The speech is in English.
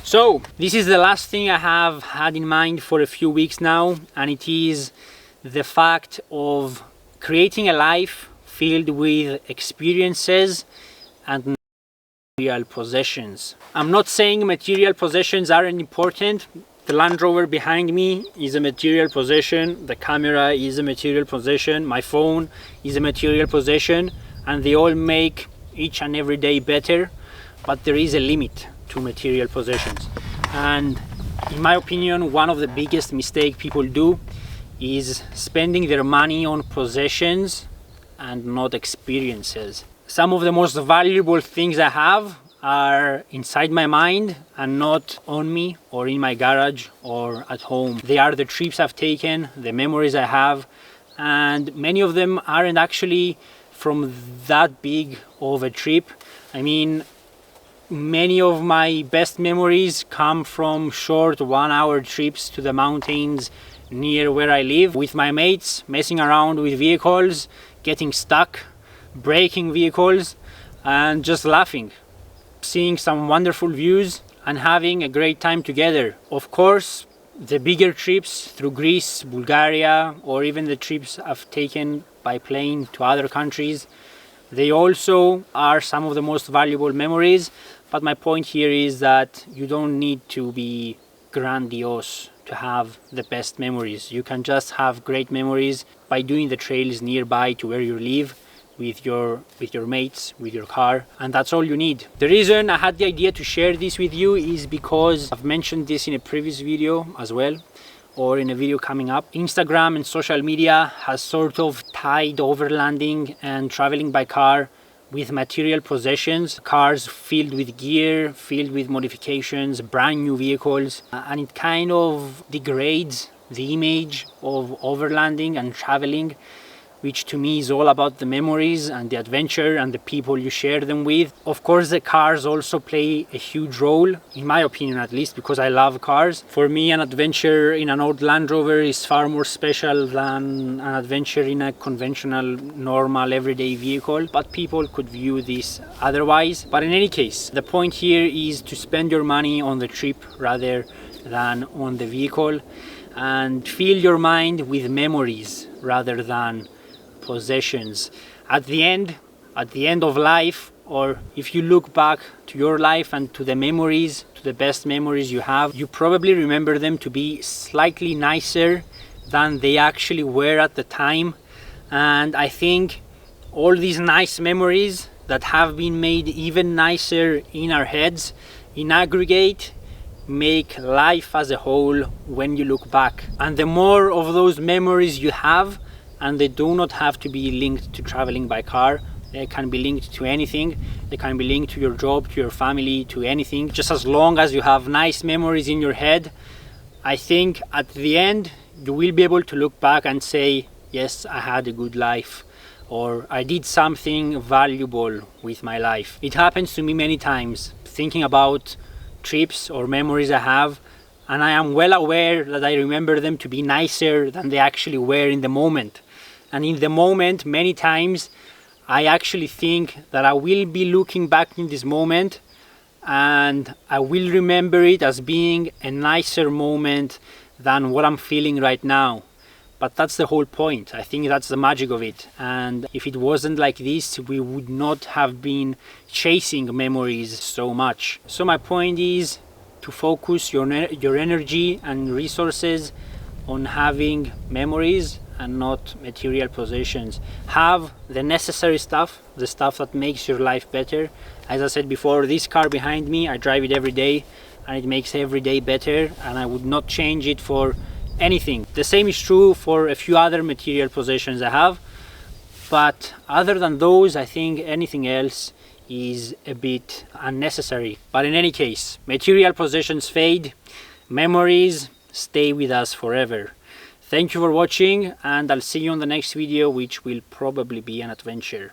So this is the last thing I have had in mind for a few weeks now, and it is the fact of creating a life filled with experiences and material possessions. I'm not saying material possessions aren't important. The Land Rover behind me is a material possession, the camera is a material possession, my phone is a material possession, and they all make each and every day better, but there is a limit to material possessions. And in my opinion, one of the biggest mistakes people do is spending their money on possessions and not experiences. Some of the most valuable things I have are inside my mind and not on me or in my garage or at home. They are the trips I've taken, the memories I have, and many of them aren't actually from that big of a trip. I mean, many of my best memories come from short 1-hour trips to the mountains near where I live with my mates, messing around with vehicles, getting stuck, breaking vehicles, and just laughing, seeing some wonderful views and having a great time together. Of course, the bigger trips through Greece, Bulgaria, or even the trips I've taken by plane to other countries, they also are some of the most valuable memories. But my point here is that you don't need to be grandiose to have the best memories. You can just have great memories by doing the trails nearby to where you live, with your mates, with your car, and that's all you need. The reason I had the idea to share this with you is because I've mentioned this in a previous video as well, or in a video coming up. Instagram and social media has sort of tied overlanding and traveling by car with material possessions, cars filled with gear, filled with modifications, brand new vehicles, and it kind of degrades the image of overlanding and traveling, which to me is all about the memories and the adventure and the people you share them with. Of course, the cars also play a huge role, in my opinion at least, because I love cars. For me, an adventure in an old Land Rover is far more special than an adventure in a conventional, normal, everyday vehicle, but people could view this otherwise. But in any case, the point here is to spend your money on the trip rather than on the vehicle, and fill your mind with memories rather than possessions. At the end of life, or if you look back to your life and to the memories, to the best memories you have, you probably remember them to be slightly nicer than they actually were at the time. And I think all these nice memories that have been made even nicer in our heads, in aggregate, make life as a whole when you look back. And the more of those memories you have, and they do not have to be linked to traveling by car, they can be linked to anything, they can be linked to your job, to your family, to anything. Just as long as you have nice memories in your head, I think at the end you will be able to look back and say, yes, I had a good life, or I did something valuable with my life. It happens to me many times, thinking about trips or memories I have, and I am well aware that I remember them to be nicer than they actually were in the moment. And in the moment, many times, I actually think that I will be looking back in this moment and I will remember it as being a nicer moment than what I'm feeling right now. But that's the whole point. I think that's the magic of it. And if it wasn't like this, we would not have been chasing memories so much. So my point is to focus your energy and resources on having memories and not material possessions. Have the necessary stuff, the stuff that makes your life better. As I said before, this car behind me, I drive it every day and it makes every day better, and I would not change it for anything. The same is true for a few other material possessions I have, but other than those, I think anything else is a bit unnecessary. But in any case, material possessions fade, memories stay with us forever. Thank you for watching, and I'll see you on the next video, which will probably be an adventure.